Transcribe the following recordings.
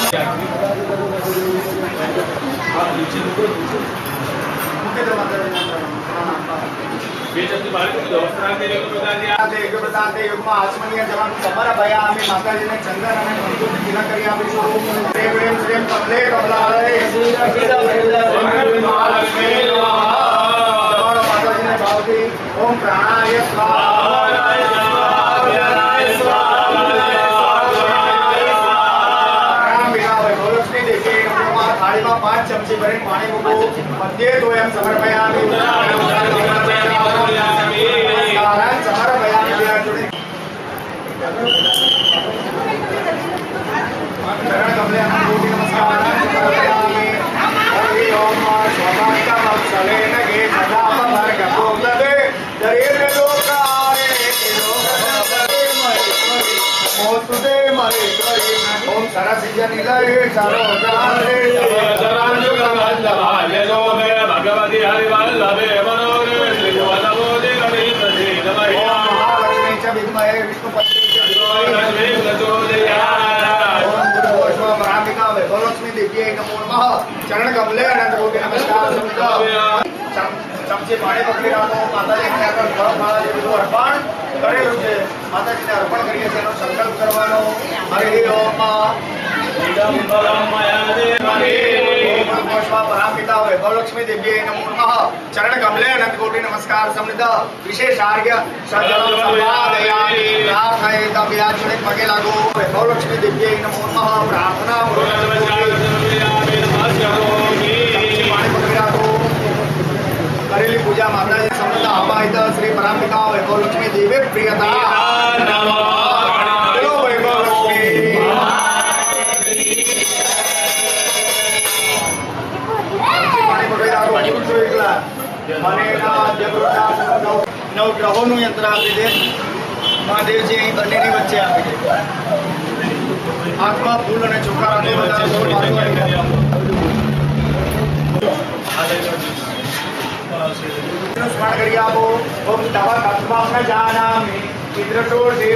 ओम प्राणाय थाली में 5 चमची भरी पानी मूको मध्य द्वयं समर्पयामि समर्पयामि चरण कमले कोटि नमस्कार समर्पयामि ओम स्वाभाविकमक्षलेन गे सदापवर्गभोगदे दरेन्द्र लोकारे लोकदे मोस्तुते महेश्वरी ओम सरसिद्ध निलये सरोजारे सरोजानंदभाय जो मे भगवती हरिवल्लभे मनोरे श्रीवदबोधि रविन्द्रजे नमः ओम महालक्ष्मी च विद्महे विष्णुपत्नी च धीमहि प्रचोदयात् ओम गुरुवोश्व पराम्बिका वैभवलक्ष्मी देव्यै नमो नमः चरण कमले अनंत कोटि नमस्कार चमचे पाणी पकड़ी राखो माताजी ने આગળ ફળ માળા જેવું અર્પણ કરેલું છે માતાજીને અર્પણ કરીએ છીએ એનો સંકલ્પ કરવાનો હરિ ઓમ परापिता वैभवलक्ष्मी देव्यै नमो नमः चरण कमले अनंत कोटि नमस्कार समृद्ध विशेष आर्घ्य सजल संवादयामि प्रार्थयेत व्याचुने पगे लागो वैभवलक्ष्मी देव्यै नमो नमः प्रार्थना करेली पूजा माताजी समृद्ध आवाहित श्री परापिता वैभवलक्ष्मी देवी प्रियता नवग्रहों यंत्र आपी दे महादेव जी अहीं बंनेनी वच्चे आपी दे हाथमां फूल अने ચોખા રાખો બધા स्मरण करी आपो ओम तव तत्त्वं न जानामि चित्रतोषे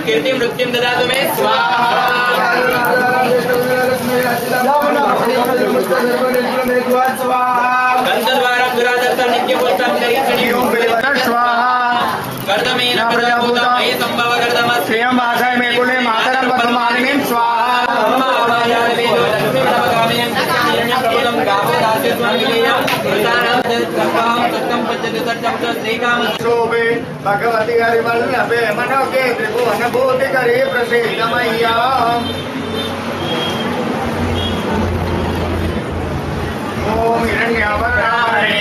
कीर्ति मृत्युम ददातु मे गंधद्वारा दुरादत्तं नित्यपुष्टं दरिद्रनियों स्वाहा कर्दमेन प्रजाभूतं मयि संभव कर्दम श्रेयं वासाय मे कुले मातरं पद्मानिं स्वाहा भगवती हरिवल्लभे मनोगे त्रिभुवन भूति करे प्रसीद मैया ओम हिरण्यवराय